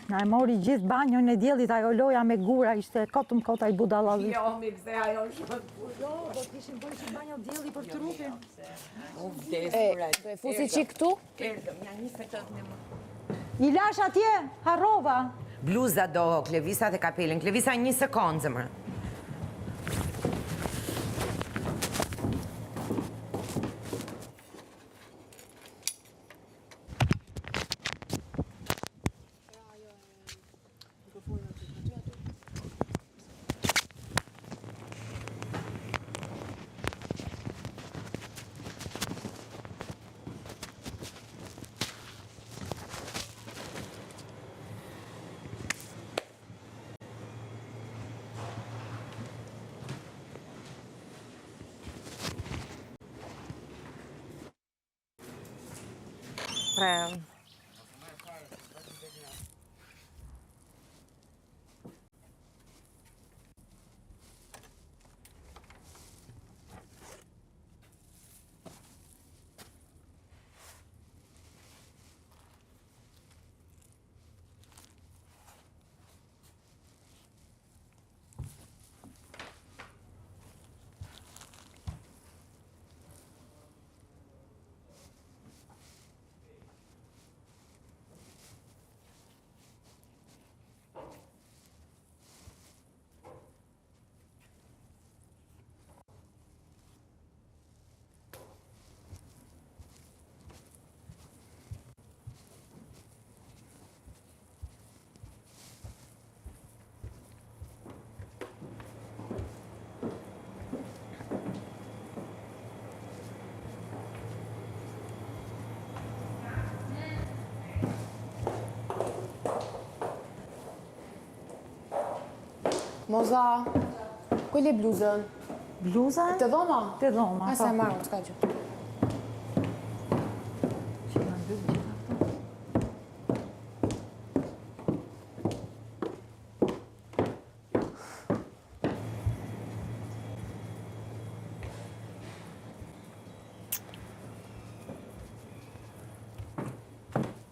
Na e mori gjithë banjon e diellit, ajo loja me gura, ishte kotëm kota i budallallit. Jo, mi këse ajo shumë të punë. Jo, do t'ishin bërë që banjo dielli për trupin. U vdes, kurat. Do e fusi qik këtu? Erdëm, ja 28 një më. I lash atje, harrova. Bluza do, Klevisa dhe kapelin. Klevisa 1 sekundë, zemër. Pra... Moza, ku li bluzën? Bluza? Të dhoma? Të dhoma. Asa e marrë, s'ka gjë. Që nga mbyllë gjitha këto.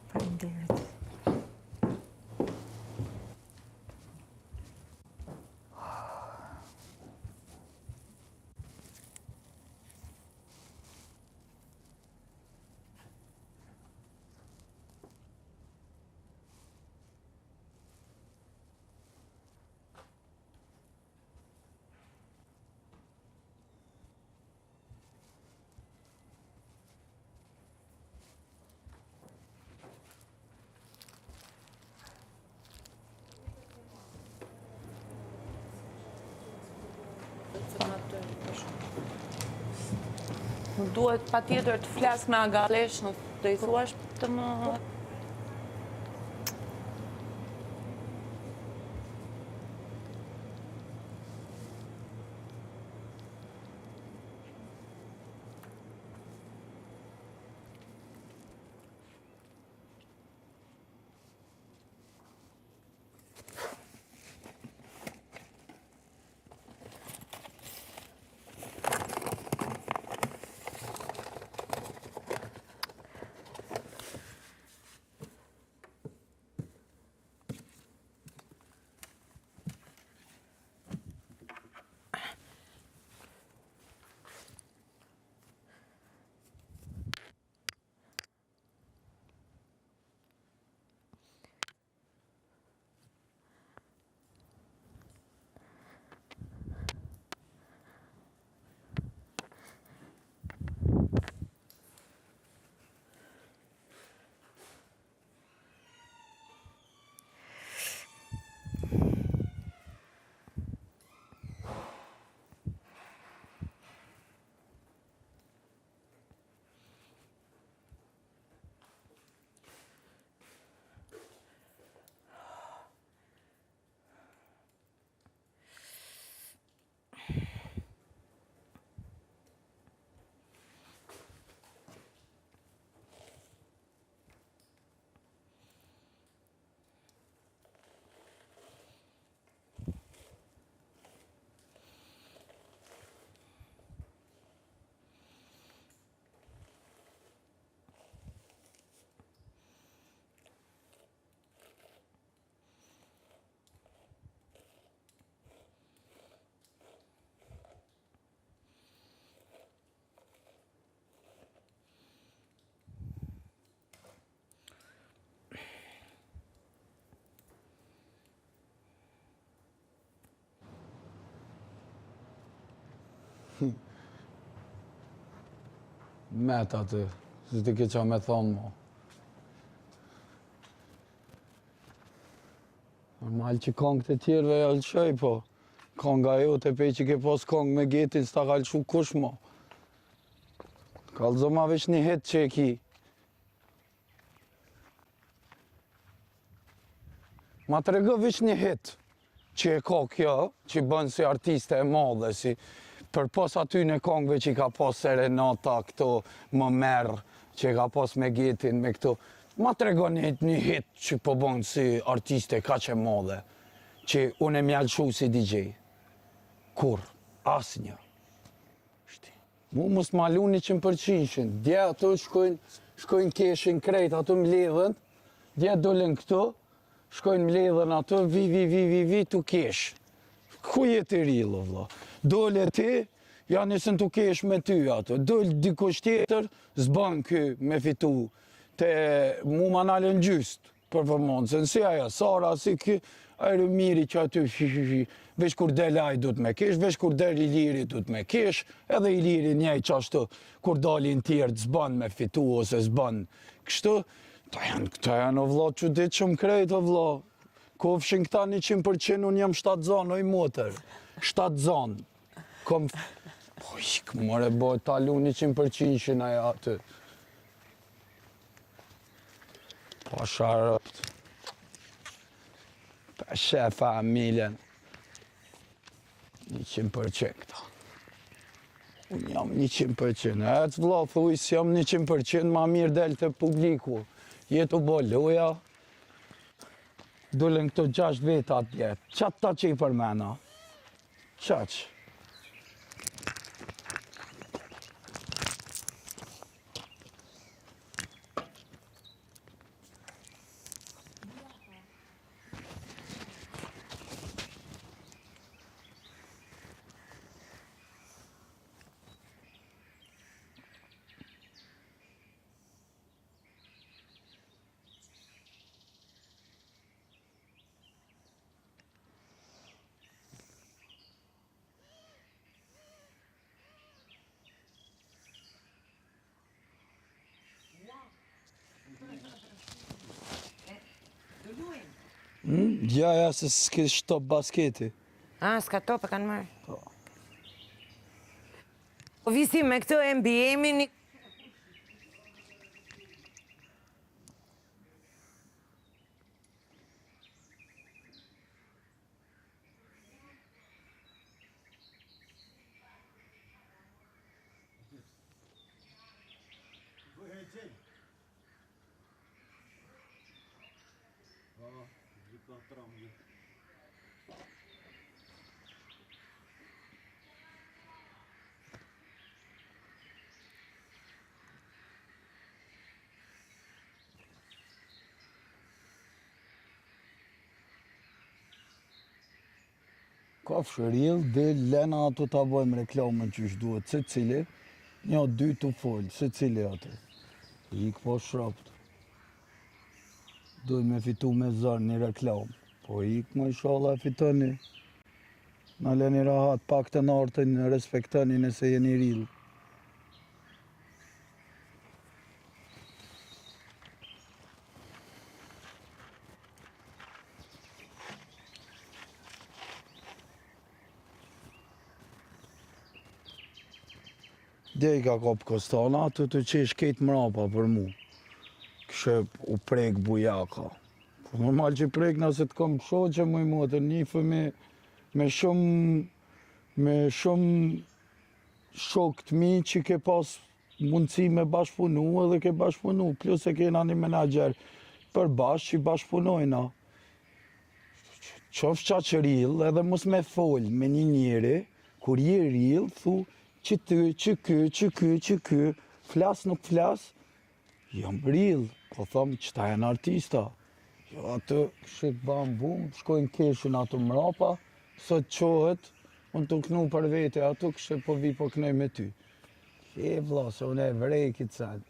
Faleminderit. Duhet pa tjetër të flasë me Agalesh, do i thuash të më... met aty, se ti ke qa me thonë mo. Normal që kongët e tjerëve ja lëshoj, po. Konga jo të pej që ke pas kongë me getin, s'ta ka lëshu kush mo. Kalzo ma veç një hit që e ki. Ma të regë veç një hit që e ka kjo, që bënë si artiste e madhe, si për pas aty në kongëve që i ka pas serenata, këto më merë, që i ka pas me getin, me këto. Ma të regë një hit që po bënë si artiste ka që madhe, që unë e mjallëshu si DJ. Kur? Asnjë. Mu mos malu 100%. Dje ato shkojnë keshin krejt, ato mledhen, dje dolin këto, shkojnë mledhen ato, vi, tu kesh. Ku jetë i rilë, vëlla? Dole ti, ja nisën tu kesh me ty ato. Dole dikush tjetër, zban ky me fitu. Te mu ma nalën gjyst, për përmonë, si aja, Sara, si ky, ajrë miri që aty, veç kur del aj du të me kesh, veç kur del i liri du të me kesh, edhe i liri njej qashtu, kur dalin tjerë zban me fitu ose zban kështu, këta janë o vla që ditë që më krejt o vla, kofshin këta 100%, unë jam 7 zonë, oj motër, 7 zonë, kom, po ikë, more bo, talu 100% aja aty. Po sharëpt, pa shefa familjen, 100% këta. Unë jam 100%. E të vla, thuj, si jam 100%, ma mirë del të publiku. Jetu bo loja, dullen këto 6 veta atje. Qatë ta që i përmena? Qaq? Ja, se s'ke shtop basketi. S'ka tope kanë marrë. Po visim me këto NBA-min, Ka fshëril, dhe lena ato ta bëjmë reklamën që është duhet, se cili, një dy të folë, se cili ato. Ik po shrapt. Dojmë me fitu me zërë një reklamë, po ik më inshallah e fitoni. Në leni rahat, pak të nartën, respektoni nëse jeni rilë. Dhe i ka kop Kostana, atë të qesh ketë mrapa për mu. Kështë u prek bujaka. Po normal që prek nëse të kom shoqe mu i motër, një fëmi me shumë shok të mi që ke pas mundësi me bashkëpunu edhe ke bashkëpunu, plus e kena një menager për bashkë që bashkëpunojna. Qof qa që rilë edhe mos me folë me një njeri, kur je rilë, thu, që ty, që ky, flas nuk flas, jam rilë, po thëmë që ta janë artista. Jo atë shik bam bum, shkojnë keshin ato mrapa, sot qohet, unë të knu për vete, ato kështë po vi po knoj me ty. E vla, se unë e vrej këtë sajtë.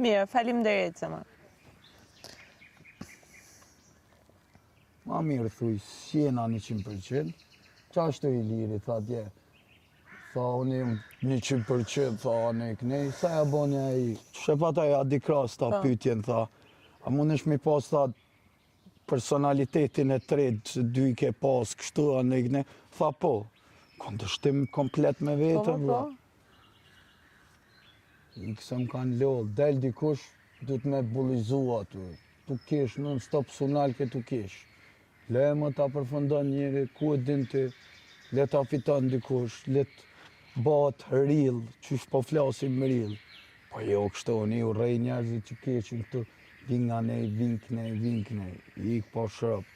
Mirë, faleminderit Zema. Ma mirë thuj, si jena 100%, qa është i liri, tha dje. Tha, unë jam 100%, tha, Anik, nej, sa ja boni ai? Shefata ja di kras ta pytjen, tha, a mundesh mi pas, tha, personalitetin e tretë, që dy i ke pas, kështu, Anik, nej, tha, po, kundërshtim komplet me vetën, vlla. I këse më kanë lodhë, del dikush, du të me bulizu aty. Tu kesh, non stop sunal ke tu kesh. Le më ta përfundon njëri, ku e din ti, le ta fiton dikush, le të bat rill, qysh po flasim më rill. Po jo kështu, një u rej njerëzit që keshin këtu, vinga nej, vink nej, ik po shrëp.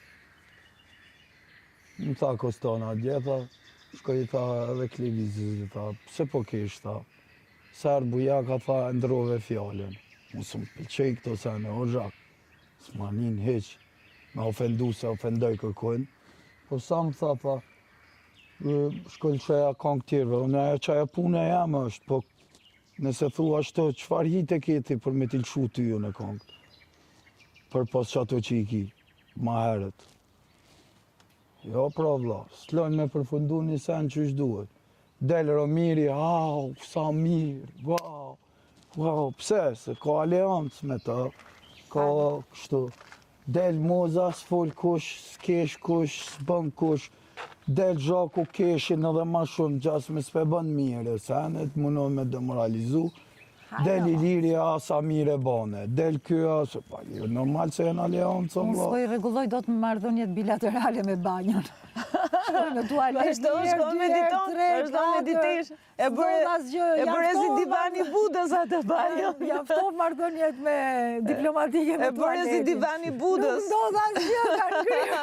Më tha Kostana, djetha, shkoj i tha edhe Klevizit, tha, pse po kesh, tha. Sërë Bujaka tha, ndrove fjallën. Musë më pëlqej këto sene, o zhak. S'ma nin heq, me ofendu se ofendoj kërkojnë. Po sa më tha, shkoj qaja kanë tjerve, unë aja qaja pune jam është, po nëse thua ashtu, qëfar hite keti për me t'i lëshu ty ju në kongë? Për pos që ato që i ki, ma herët. Jo, pra vla, s'lojnë me përfundu një sen që është duhet. Del Romiri, au, sa mirë, wow, pse, se ka aleancë me ta, ka kështu. Del Moza, s'fol kush, s'kesh kush, s'bën kush, del Zhaku keshin edhe ma shumë, gjas me s'pe bën mirë, senet, mundon me demoralizu. Del Iliria, sa mire bane, del kjo, se pa, normal se jenë aleancë, Unë s'poj rregulloj do të marrëdhëniet bilaterale me banjën. Shkoj në tualet Vazhdo, shko mediton, vazhdo meditish. E bëre si divani Budës atë banjën. Jafto marrëdhëniet me diplomatike me E bëre si divani Budës. Nuk do të asgjë ka ngrirë.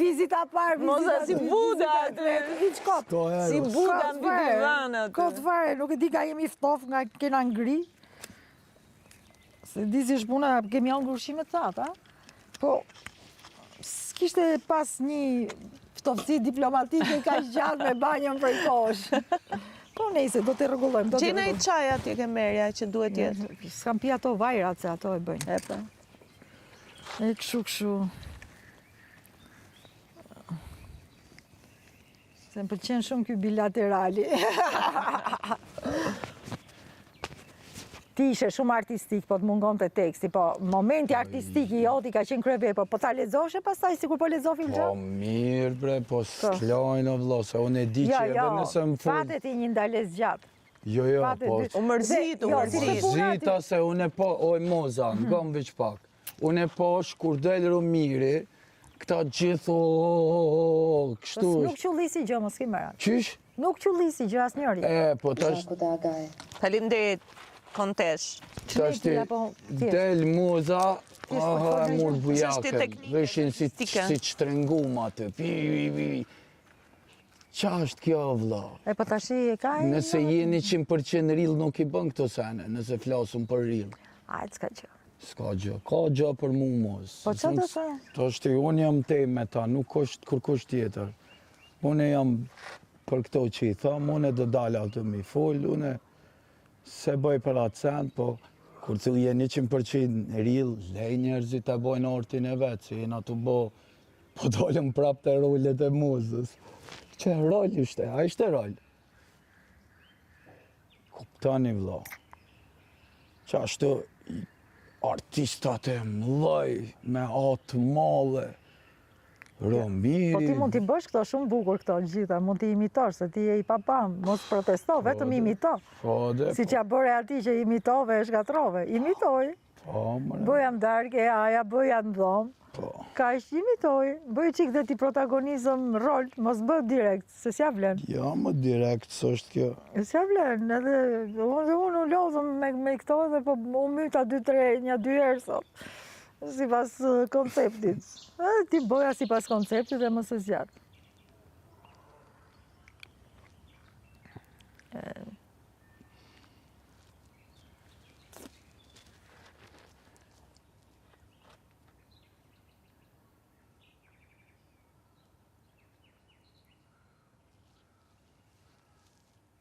Vizita parë, Moza si Buda aty. Hiq kot. Si Buda mbi divan aty. Kot fare, nuk e di ka jemi ftof nga kena ngri. Se di si shpuna, kemi angur ushqime të thata. Po, s'kishte pas një ftofësi diplomatike ka gjatë me banjën prej kosh. Po nejse, do të rregullojmë. Qena i qaj aty ke merja që duhet jetë. S'kam pi ato vajrat se ato e bëjnë. E pa. E këshu. Se më pëlqen shumë ky bilaterali. Ti ishe shumë artistik, po të mungon të teksti, po momenti artistik i joti ka qenë kreve, po ta lexoshe pastaj sikur po lexo film Po mirë bre, po s'klojnë o vlo, se unë e di që edhe nëse më full. Fatet i një ndales gjatë. Jo, po. U mërzit. Mërzita se unë e po, oj Moza, ngom veç pak. Unë e po kur del Romiri, këta gjithë kështu. Nuk qullisi gjë, mos ki mëra. Qysh? Nuk qullisi gjë as njëri. Po tash... Faleminderit, kontesh. Tash del Moza, aha, mur Bujakën, veshin si qëtërengum atë, pi. Qa është kjo, vla? E po tashi e ka e... Nëse jeni 100% rill nuk i bën këto sene, nëse flasum për rill. Ajtë, s'ka gjë. S'ka gjë, ka gjë për mu mos. Po që të se? To është unë jam te me ta, nuk është kërkush tjetër. Unë jam për këto që i tham, unë dhe dala të mi fol, unë se bëj për atë sen, po kur të jeni 100% rill, lej njerëzit e bojnë ortin e vetë, që jena të bo, po dolëm prap të rollet e muzës. Që rol ishte, a ishte rol. Kuptani vla. Që ashtu artistat e mloj, me atë male, Romiri. Po ti mund t'i bësh këto shumë bukur këto gjitha, mund t'i imitosh, se ti e i papam, mos protesto, vetëm imito. Si që ja bëre ati që imitove e shkatrove, imitoj. Bëja ndarke, aja bëja në dhomë. Ka ishtë imitoj, bëj qik dhe ti protagonizëm rol, mos bë direkt, se s'ja vlen. Ja, më direkt, së është kjo. S'ja vlen, edhe unë u lodhëm me këto dhe po u myta 2 herë sot, si pas konceptit. Ti bëja si pas konceptit dhe më së zjatë.